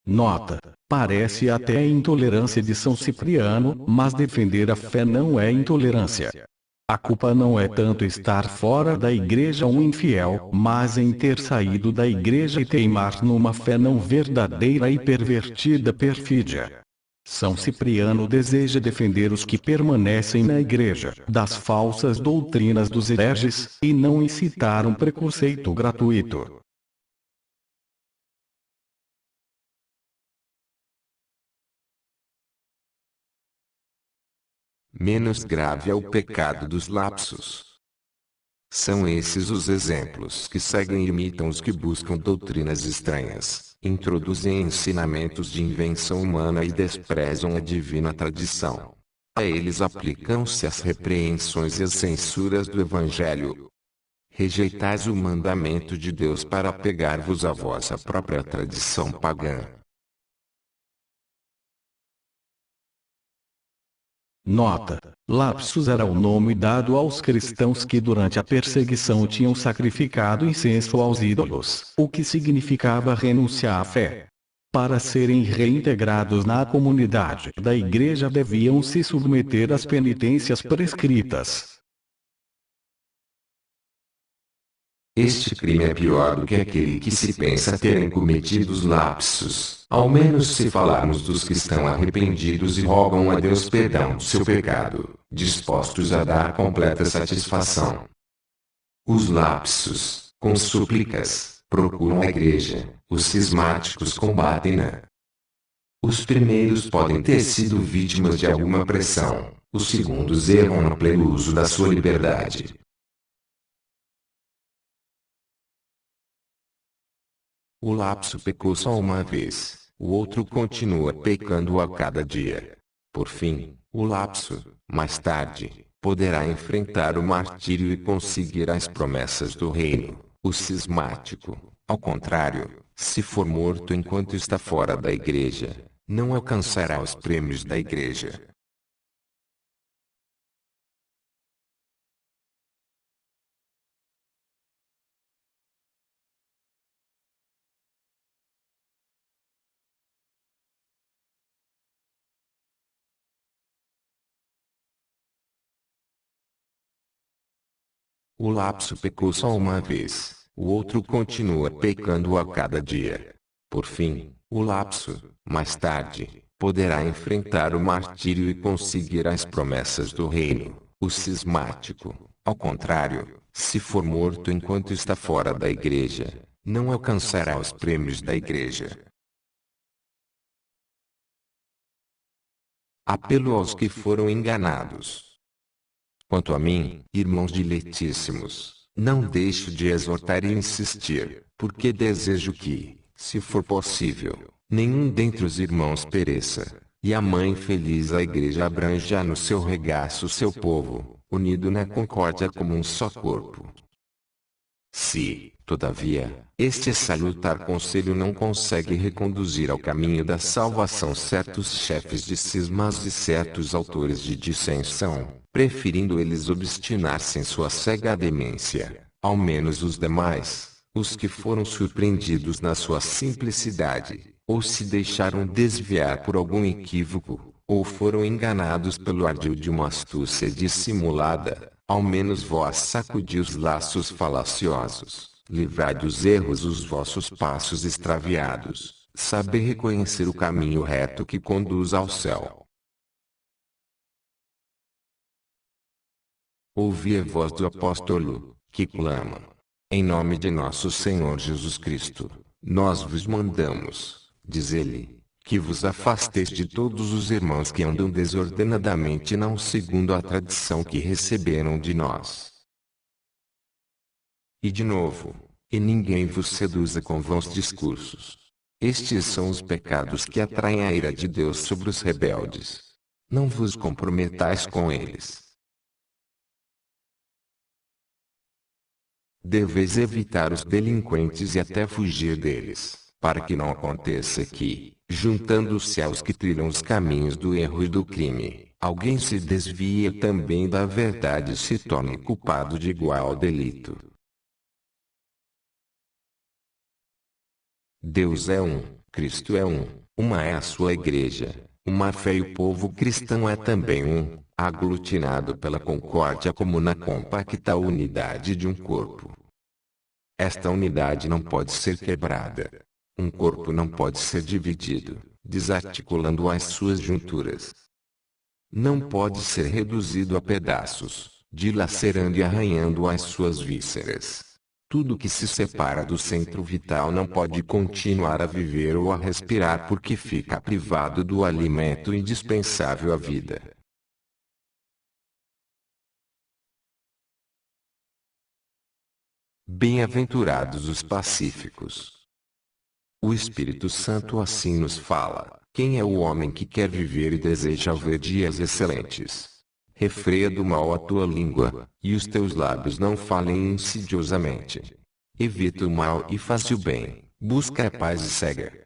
Nota: parece até intolerância de São Cipriano, mas defender a fé não é intolerância. A culpa não é tanto estar fora da igreja um infiel, mas em ter saído da igreja e teimar numa fé não verdadeira e pervertida perfídia. São Cipriano deseja defender os que permanecem na igreja, das falsas doutrinas dos hereges, e não incitar um preconceito gratuito. Menos grave é o pecado dos lapsos. São esses os exemplos que seguem e imitam os que buscam doutrinas estranhas, introduzem ensinamentos de invenção humana e desprezam a divina tradição. A eles aplicam-se as repreensões e as censuras do Evangelho. Rejeitais o mandamento de Deus para apegar-vos à vossa própria tradição pagã. Nota: lapsus era o nome dado aos cristãos que durante a perseguição tinham sacrificado incenso aos ídolos, o que significava renunciar à fé. Para serem reintegrados na comunidade da igreja deviam se submeter às penitências prescritas. Este crime é pior do que aquele que se pensa terem cometido os lapsos, ao menos se falarmos dos que estão arrependidos e rogam a Deus perdão do seu pecado, dispostos a dar completa satisfação. Os lapsos, com súplicas, procuram a igreja, os cismáticos combatem-na. Os primeiros podem ter sido vítimas de alguma pressão, os segundos erram no pleno uso da sua liberdade. O lapso pecou só uma vez, o outro continua pecando a cada dia. Por fim, o lapso, mais tarde, poderá enfrentar o martírio e conseguir as promessas do reino. O cismático, ao contrário, se for morto enquanto está fora da igreja, não alcançará os prêmios da igreja. O lapso pecou só uma vez, o outro continua pecando a cada dia. Por fim, o lapso, mais tarde, poderá enfrentar o martírio e conseguir as promessas do reino. O cismático, ao contrário, se for morto enquanto está fora da igreja, não alcançará os prêmios da igreja. Apelo aos que foram enganados. Quanto a mim, irmãos diletíssimos, não deixo de exortar e insistir, porque desejo que, se for possível, nenhum dentre os irmãos pereça, e a Mãe feliz a Igreja abranja no seu regaço o seu povo, unido na concórdia como um só corpo. Se, todavia, este salutar conselho não consegue reconduzir ao caminho da salvação certos chefes de cismas e certos autores de dissensão, preferindo eles obstinar-se em sua cega demência, ao menos os demais, os que foram surpreendidos na sua simplicidade, ou se deixaram desviar por algum equívoco, ou foram enganados pelo ardil de uma astúcia dissimulada, ao menos vós sacudi os laços falaciosos, livrai dos erros os vossos passos extraviados, saber reconhecer o caminho reto que conduz ao céu. Ouvi a voz do apóstolo, que clama: em nome de nosso Senhor Jesus Cristo, nós vos mandamos, diz ele, que vos afasteis de todos os irmãos que andam desordenadamente não segundo a tradição que receberam de nós. E de novo, e ninguém vos seduza com vãos discursos. Estes são os pecados que atraem a ira de Deus sobre os rebeldes. Não vos comprometais com eles. Deveis evitar os delinquentes e até fugir deles, para que não aconteça que, juntando-se aos que trilham os caminhos do erro e do crime, alguém se desvie também da verdade e se torne culpado de igual delito. Deus é um, Cristo é um, uma é a sua igreja, uma fé e o povo cristão é também um, aglutinado pela concórdia como na compacta unidade de um corpo. Esta unidade não pode ser quebrada. Um corpo não pode ser dividido, desarticulando as suas junturas. Não pode ser reduzido a pedaços, dilacerando e arranhando as suas vísceras. Tudo que se separa do centro vital não pode continuar a viver ou a respirar porque fica privado do alimento indispensável à vida. Bem-aventurados os pacíficos. O Espírito Santo assim nos fala: quem é o homem que quer viver e deseja ver dias excelentes? Refreia do mal a tua língua, e os teus lábios não falem insidiosamente. Evita o mal e faz o bem, busca a paz e segue.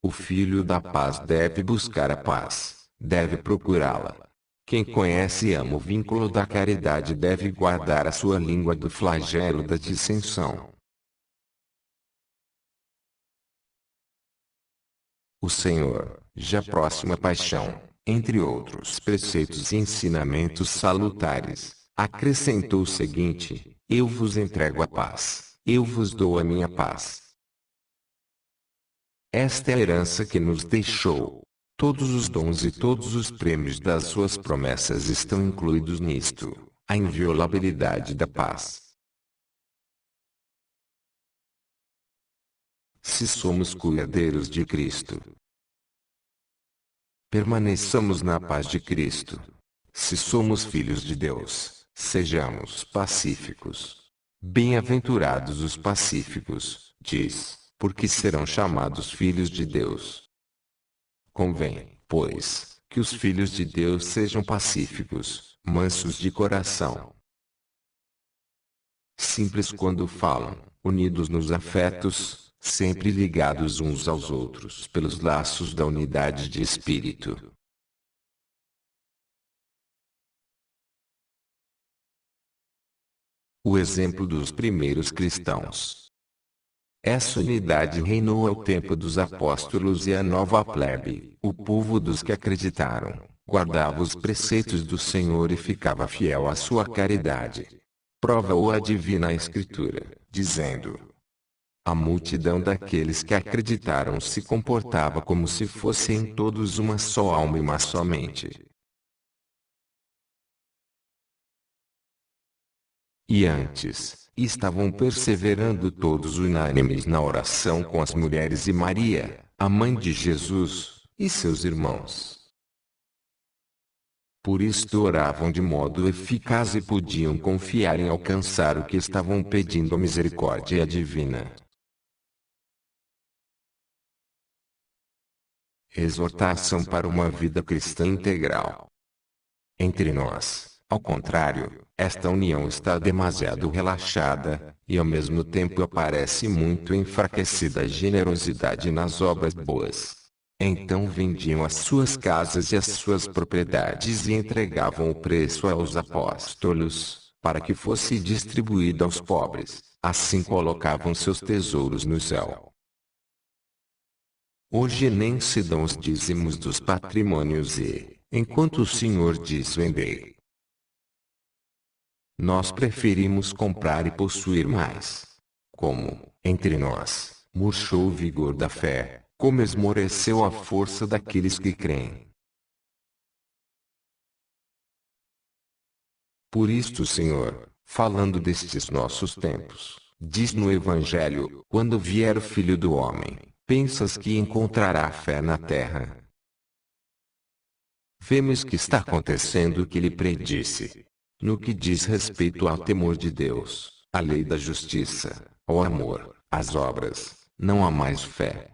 O filho da paz deve buscar a paz, deve procurá-la. Quem conhece e ama o vínculo da caridade deve guardar a sua língua do flagelo da dissensão. O Senhor, já próximo à paixão, entre outros preceitos e ensinamentos salutares, acrescentou o seguinte: eu vos entrego a paz, eu vos dou a minha paz. Esta é a herança que nos deixou. Todos os dons e todos os prêmios das suas promessas estão incluídos nisto, a inviolabilidade da paz. Se somos co-herdeiros de Cristo, permaneçamos na paz de Cristo. Se somos filhos de Deus, sejamos pacíficos. Bem-aventurados os pacíficos, diz, porque serão chamados filhos de Deus. Convém, pois, que os filhos de Deus sejam pacíficos, mansos de coração, simples quando falam, unidos nos afetos, sempre ligados uns aos outros pelos laços da unidade de espírito. O exemplo dos primeiros cristãos. Essa unidade reinou ao tempo dos apóstolos e a nova plebe, o povo dos que acreditaram, guardava os preceitos do Senhor e ficava fiel à sua caridade. Prova-o a divina Escritura, dizendo: a multidão daqueles que acreditaram se comportava como se fossem todos uma só alma e uma só mente. E antes, estavam perseverando todos unânimes na oração com as mulheres e Maria, a mãe de Jesus, e seus irmãos. Por isto oravam de modo eficaz e podiam confiar em alcançar o que estavam pedindo a misericórdia divina. Exortação para uma vida cristã integral. Entre nós, ao contrário, esta união está demasiado relaxada, e ao mesmo tempo aparece muito enfraquecida a generosidade nas obras boas. Então vendiam as suas casas e as suas propriedades e entregavam o preço aos apóstolos, para que fosse distribuído aos pobres, assim colocavam seus tesouros no céu. Hoje nem se dão os dízimos dos patrimônios e, enquanto o Senhor diz vendei Nós preferimos comprar e possuir mais. Como, entre nós, murchou o vigor da fé, como esmoreceu a força daqueles que creem. Por isto, Senhor, falando destes nossos tempos, diz no Evangelho: quando vier o Filho do Homem, pensas que encontrará fé na terra? Vemos que está acontecendo o que ele predisse. No que diz respeito ao temor de Deus, à lei da justiça, ao amor, às obras, não há mais fé.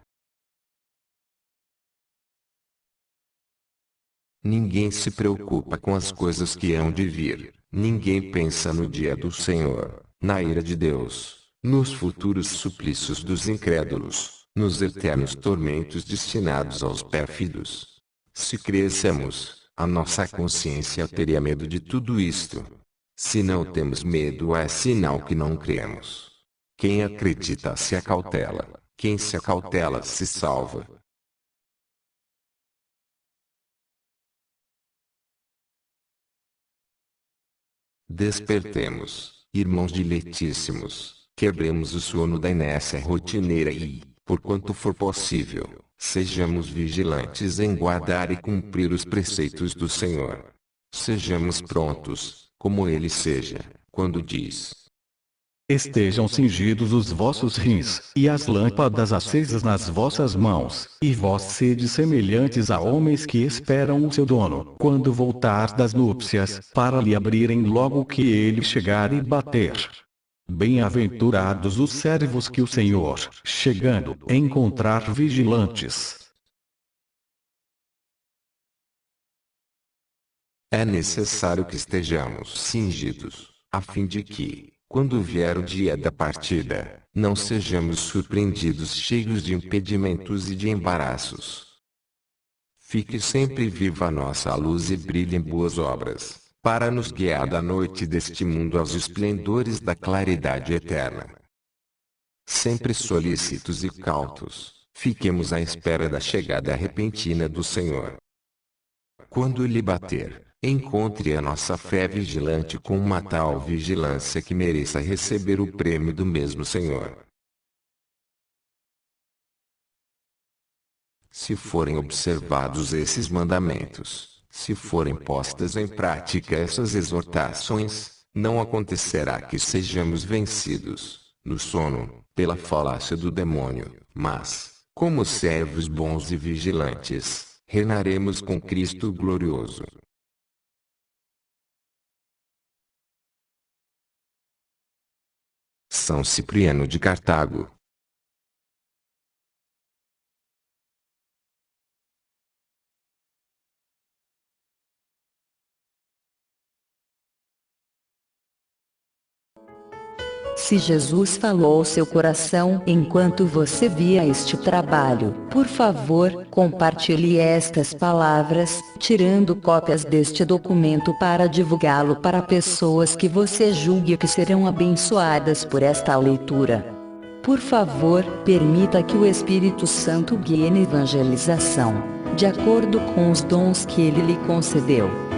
Ninguém se preocupa com as coisas que hão de vir, ninguém pensa no dia do Senhor, na ira de Deus, nos futuros suplícios dos incrédulos, nos eternos tormentos destinados aos pérfidos. Se crescemos, a nossa consciência teria medo de tudo isto. Se não temos medo, é sinal que não cremos. Quem acredita se acautela, quem se acautela se salva. Despertemos, irmãos diletíssimos, quebremos o sono da inércia rotineira e, por quanto for possível, sejamos vigilantes em guardar e cumprir os preceitos do Senhor. Sejamos prontos, como Ele seja, quando diz: Estejam cingidos os vossos rins, e as lâmpadas acesas nas vossas mãos, e vós sede semelhantes a homens que esperam o seu dono, quando voltar das núpcias, para lhe abrirem logo que ele chegar e bater. Bem-aventurados os servos que o Senhor, chegando, encontrar vigilantes. É necessário que estejamos cingidos, a fim de que, quando vier o dia da partida, não sejamos surpreendidos cheios de impedimentos e de embaraços. Fique sempre viva a nossa luz e brilhe em boas obras, para nos guiar da noite deste mundo aos esplendores da claridade eterna. Sempre solícitos e cautos, fiquemos à espera da chegada repentina do Senhor. Quando Ele bater, encontre a nossa fé vigilante com uma tal vigilância que mereça receber o prêmio do mesmo Senhor. Se forem observados esses mandamentos, se forem postas em prática essas exortações, não acontecerá que sejamos vencidos, no sono, pela falácia do demônio, mas, como servos bons e vigilantes, reinaremos com Cristo glorioso. São Cipriano de Cartago. Se Jesus falou ao seu coração enquanto você via este trabalho, por favor, compartilhe estas palavras, tirando cópias deste documento para divulgá-lo para pessoas que você julgue que serão abençoadas por esta leitura. Por favor, permita que o Espírito Santo guie na evangelização, de acordo com os dons que ele lhe concedeu.